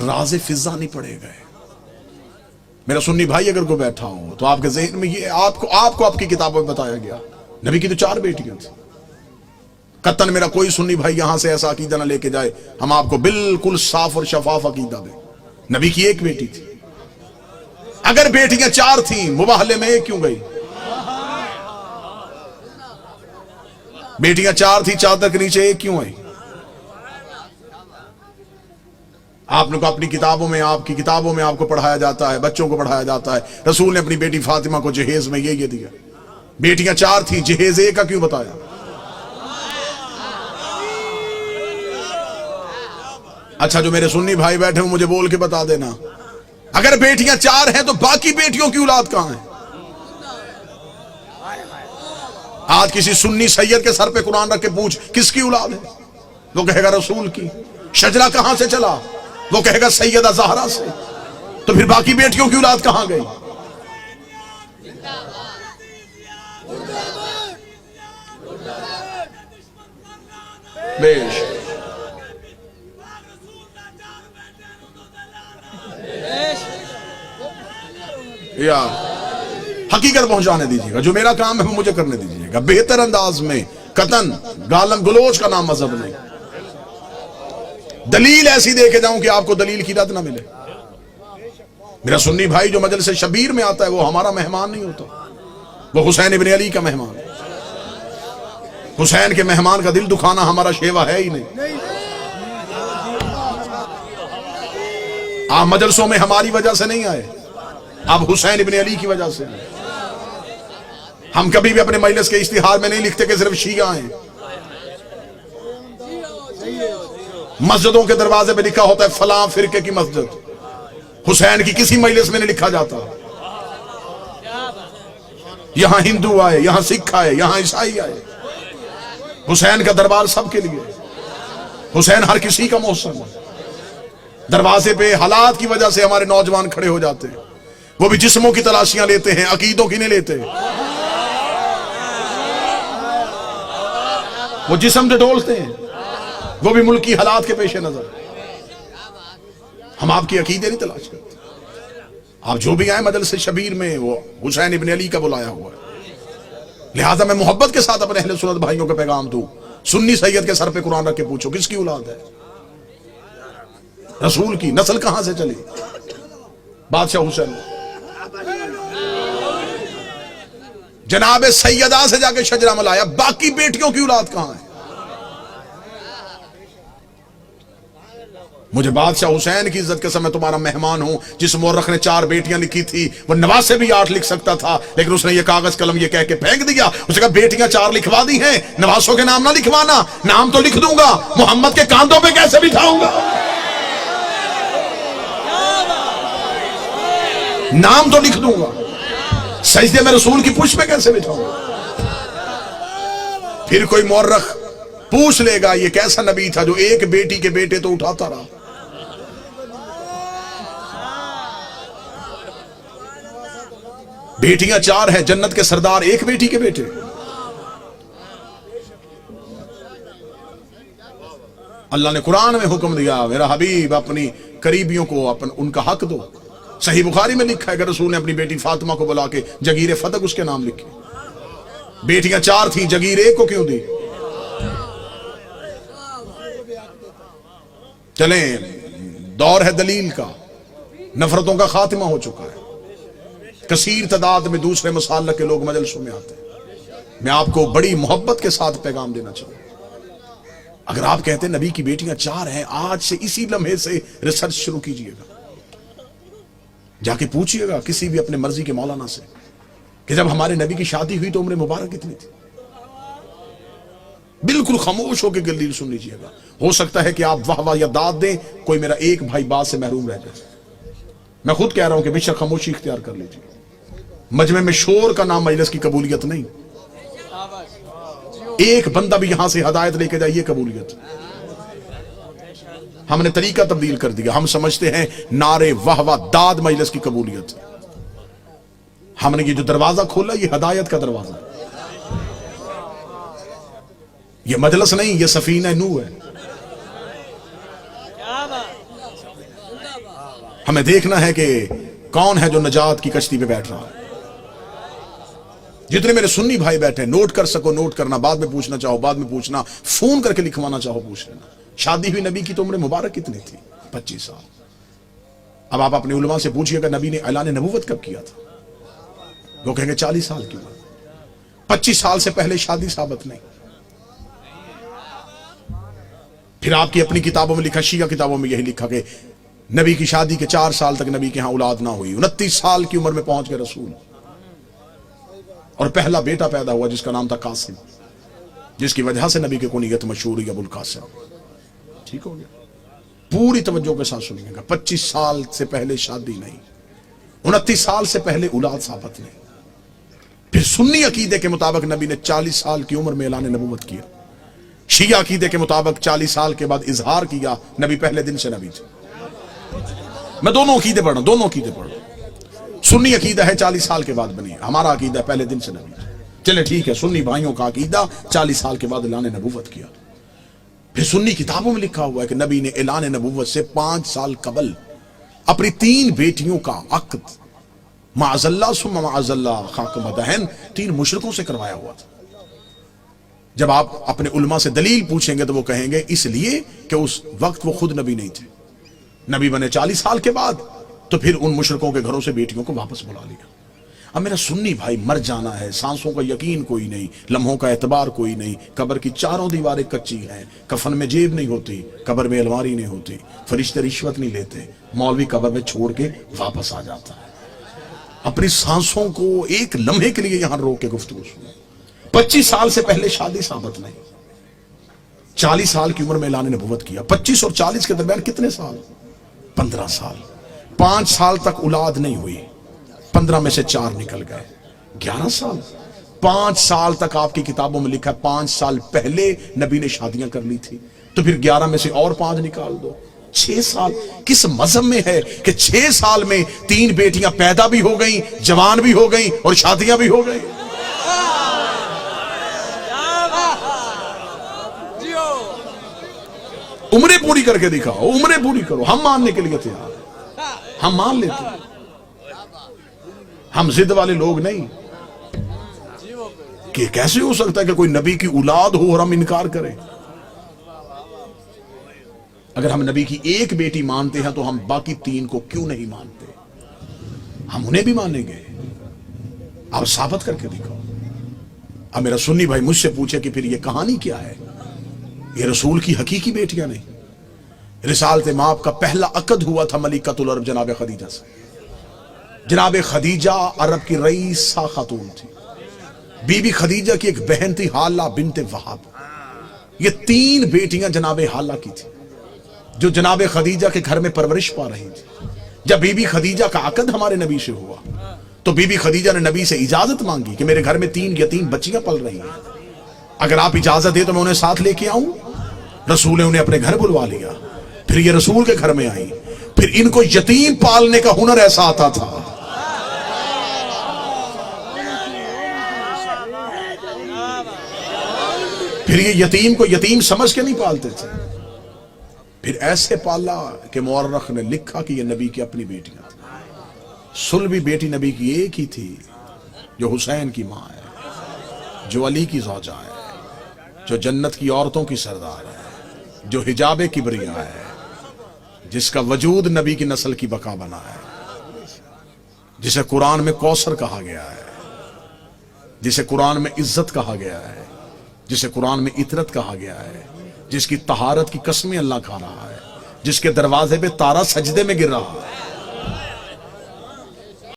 राज़ फिजा नहीं पढ़े गए। मेरा सुन्नी भाई अगर कोई बैठा हो तो आपके ज़हन में ये आपको आपकी किताबों में बताया गया, नबी की तो 4 बेटियां थी। कतन मेरा कोई सुन्नी भाई यहां से ऐसा अकीदा ना लेके जाए, हम आपको बिल्कुल साफ और शफाफ अकीदा दें। नबी की 1 बेटी थी। अगर बेटियां 4 थी, मुबाहले में 1 क्यों गई? बेटियां 4 थी, चादर के नीचे 1 क्यों आई? आपने को अपनी किताबों में, आपकी किताबों में आपको पढ़ाया जाता है, बच्चों को पढ़ाया जाता है, रसूल ने अपनी बेटी फातिमा को जहेज में ये दिया। बेटियां 4 थी, जहेज 1 का क्यों बताया? अच्छा, जो मेरे सुन्नी भाई बैठे हो मुझे बोल के बता देना, अगर बेटियां 4 हैं तो बाकी बेटियों की औलाद कहां है? आज किसी सुन्नी सैयद के सर पे कुरान रख के पूछ किसकी औलाद है, वो कहेगा रसूल की। शजरा कहां से चला, वो कहेगा सैयदा ज़हरा से। तो फिर बाकी बेटियों की औलाद कहां गई? बेश यार हकीकत पहुंचाने दीजिएगा, जो मेरा काम है वो मुझे करने दीजिएगा बेहतर अंदाज में। कतन गालन गलोच का नाम मजहब नहीं। दलील ऐसी दे के जाऊं कि आपको दलील की रद ना मिले। मेरा सुन्नी भाई जो मजलिस शबीर में आता है वो हमारा मेहमान नहीं होता, वो हुसैन इब्न अली का मेहमान है। हुसैन के मेहमान का दिल दुखाना हमारा शेवा है ही नहीं। आप मजलिसों में हमारी वजह से नहीं आए, आप हुसैन इब्न अली की वजह से आए। हम कभी भी अपने मजलिस के इश्तिहार में नहीं लिखते कि सिर्फ शिया हैं। मस्जिदों के दरवाजे पे लिखा होता है फलां फिरके की मस्जिद। हुसैन की किसी मजलिस में नहीं लिखा जाता यहां हिंदू आए, यहां सिख आए, यहां ईसाई आए। हुसैन का दरबार सबके लिए, हुसैन हर किसी का मौसम है। दरवाजे पे हालात की वजह से हमारे नौजवान खड़े हो जाते हैं, वो भी जिस्मों की तलाशियां लेते हैं, अकीदों की नहीं लेते। वो जिस्म डोलते हैं, वो भी मुल्क की हालात के पेश नजर। हम आपकी अकीदे नहीं तलाश करते। आप जो भी आए मजलिस शबीर में वो हुसैन इब्न अली का बुलाया हुआ है। लिहाजा मैं मोहब्बत के साथ अपने अहले सुन्नत भाइयों को पैगाम दूं, सुन्नी सैयद के सर पे कुरान रख के पूछो किसकी औलाद है? रसूल की। नस्ल कहां से चली? बादशाह हुसैन जनाबे सैयदा से जाके शजरा मलाया, बाकी बेटियों की औलाद कहां है? मुझे बादशाह हुसैन की इज्जत के समय तुम्हारा मेहमान हूं। जिस मोरख ने 4 बेटियां लिखी थी वो नवाज से भी 8 लिख सकता था, लेकिन उसने ये कागज कलम ये कह के फेंक दिया। उसने कहा बेटियां 4 लिखवा दी हैं, नवासों के नाम ना लिखवाना। नाम तो लिख दूंगा, मोहम्मद के कांधों पे कैसे बिठाऊंगा? नाम तो लिख दूंगा, सजदे में रसूल की पुष्प पे कैसे बिठाऊंगा? फिर कोई मोरख पूछ लेगा ये कैसा नबी था जो एक बेटी के बेटे तो उठाता रहा। बेटियां 4 हैं, जन्नत के सरदार 1 बेटी के बेटे। अल्लाह ने कुरान में हुक्म दिया, मेरा हबीब अपनी करीबियों को उनका हक दो। सही बुखारी में लिखा है कि रसूल ने अपनी बेटी फातिमा को बुला के जगीर फतक उसके नाम लिखी। बेटियां 4 थी, जगीर 1 को क्यों दी? चलें, दौर है दलील का, नफरतों का खात्मा हो चुका है। कसीर तादाद में दूसरे मसाल के लोग मजलिसों में आते हैं। मैं आपको बड़ी मोहब्बत के साथ पैगाम देना चाहूंगा, अगर आप कहते हैं नबी की बेटियां 4 हैं, आज से इसी लम्हे से रिसर्च शुरू कीजिएगा। जाके पूछिएगा किसी भी अपने मर्जी के मौलाना से कि जब हमारे नबी की शादी हुई तो उम्र मुबारक कितनी थी। बिल्कुल खामोश होकर दलील सुन लीजिएगा। हो सकता है कि आप वाह वाह या दाद दें, कोई मेरा एक भाई बात से महरूम रह जाए। मैं खुद कह रहा हूं कि बेशक खामोशी इख्तियार कर लीजिए। मजमे में शोर का नाम मजलिस की कबूलियत नहीं। एक बंदा भी यहां से हदायत लेके जाइए, कबूलियत। हमने तरीका तब्दील कर दिया। हम समझते हैं नारे वाह वाह दाद मजलिस की कबूलियत। हमने ये जो दरवाजा खोला ये हदायत का दरवाजा, ये मजलिस नहीं, ये सफीना नूह है। हमें देखना है कि कौन है जो नजात की कश्ती पे बैठ रहा है। जितने मेरे सुन्नी भाई बैठे, नोट कर सको नोट करना, बाद में पूछना चाहो बाद में पूछना, फोन करके लिखवाना चाहो पूछ लेना। शादी हुई नबी की तो उम्र मुबारक कितनी थी? 25 साल। अब आप अपने उलमा से पूछिएगा नबी ने ऐलान नबूवत कब किया था, वो कहेंगे 40 साल की उम्र। 25 साल से पहले शादी साबित नहीं। फिर आपकी अपनी किताबों में लिखा, शिया किताबों में यही लिखा कि नबी की शादी के 4 साल तक नबी के यहां औलाद ना हुई। 29 साल की उम्र में पहुंच गए रसूल, और पहला बेटा पैदा हुआ जिसका नाम था कासिम, जिसकी वजह से नबी की कुनियत मशहूर हुई अबुल कासिम। ठीक हो गया? पूरी तवज्जो के साथ सुनिएगा। 25 साल से पहले शादी नहीं, 29 साल से पहले औलाद साबित नहीं। फिर सुन्नी अकीदे के मुताबिक नबी ने 40 साल की उम्र में ऐलान नबूवत किया। शिया अकीदे के मुताबिक 40 साल के बाद इजहार किया, नबी पहले दिन से नबी थे। मैं दोनों अकीदे पढ़ रहा हूं, दोनों अकीदे पढ़ रहा हूं। सुन्नी अकीदा है 40 साल के बाद बनी, हमारा अकीदा पहले दिन से नबी थे। चले ठीक है, सुन्नी भाइयों का अकीदा 40 साल के बाद ऐलान नबूवत किया। फिर सुन्नी किताबों में लिखा हुआ है कि नबी ने ऐलान नबूवत से 5 साल कबल अपनी 3 बेटियों का अक्द माअज़ल्लाह सुम्मा माअज़ल्लाह खाक मदहन 3 मुशरिकों से करवाया हुआ था। जब आप अपने उलमा से दलील पूछेंगे तो वो कहेंगे इसलिए कि उस वक्त वो खुद नबी नहीं थे, नबी बने 40 साल के बाद, तो फिर उन मुशरिकों के घरों से बेटियों को वापस बुला लिया। अब मेरा सुन्नी भाई, मर जाना है, सांसों का यकीन कोई नहीं, लम्हों का एतबार कोई नहीं, कब्र की 4 दीवारें कच्ची हैं, कफन में जेब नहीं होती, कब्र में अलमारी नहीं होती, फरिश्ते रिश्वत नहीं लेते, मौलवी कब्र में छोड़ के वापस आ जाता है। अपनी सांसों को एक लम्हे के लिए यहां रोक के गुफ्तगू सुनो। 25 साल से पहले शादी साबित नहीं, 40 साल की उम्र में ऐलान नबूवत किया। 25 और 40 के दरमियान कितने साल? 15 साल। 5 साल तक औलाद नहीं हुई, 15 में से 4 निकल गए, 11 साल। 5 साल तक आपकी किताबों में लिखा है 5 साल पहले नबी ने शादियां कर ली थी, तो फिर 11 में से और 5 निकाल दो, 6 साल। किस मजहब में है कि 6 साल में 3 बेटियां पैदा भी हो गई, जवान भी हो गई और शादियां भी हो गई? उम्रें पूरी करके दिखाओ, उम्रें पूरी करो, हम मानने के लिए तैयार, हम मान लेते हैं। हम जिद वाले लोग नहीं कि कैसे हो सकता है कि कोई नबी की औलाद हो और हम इनकार करें। अगर हम नबी की एक बेटी मानते हैं तो हम बाकी 3 को क्यों नहीं मानते? हम उन्हें भी मानेंगे। आप साबित करके दिखाओ। अब मेरा सुन्नी भाई मुझसे पूछे कि फिर ये कहानी क्या है? ये रसूल की हकीकी बेटियां नहीं। रिसालत माप का पहला अकद हुआ था मलिकतुल अरब जनाब खदीजा से। जनाब खदीजा अरब की रईसा खातून थी। बीबी खदीजा की एक बहन थी हाला बिनते वहाब। ये 3 बेटियां जनाब हाला की थी जो जनाब खदीजा के घर में परवरिश पा रही थी। जब बीबी खदीजा का अकद हमारे नबी से हुआ तो बीबी खदीजा ने नबी से इजाजत मांगी कि मेरे घर में 3 यतीम बच्चियां पल रही हैं, अगर आप इजाजत दे तो मैं उन्हें साथ लेके आऊं। रसूल ने उन्हें अपने घर बुलवा लिया। फिर ये रसूल के घर में आई। फिर इनको यतीम पालने का हुनर ऐसा आता था, फिर ये यतीम को यतीम समझ के नहीं पालते थे, फिर ऐसे पाला कि मुअर्रख ने लिखा कि ये नबी की अपनी बेटियां थी। सुलभी बेटी नबी की एक ही थी जो हुसैन की मां है, जो अली की ज़ौजा है, जो जन्नत की औरतों की सरदार है, जो हिजाबे किबरिया है, जिसका वजूद नबी की नस्ल की बका बना है, जिसे कुरान में कौसर कहा गया है, जिसे कुरान में इज्जत कहा गया है, जिसे कुरान में इतरत कहा गया है, जिसकी तहारत की कसमें अल्लाह खा रहा है, जिसके दरवाजे पे तारा सजदे में गिर रहा है।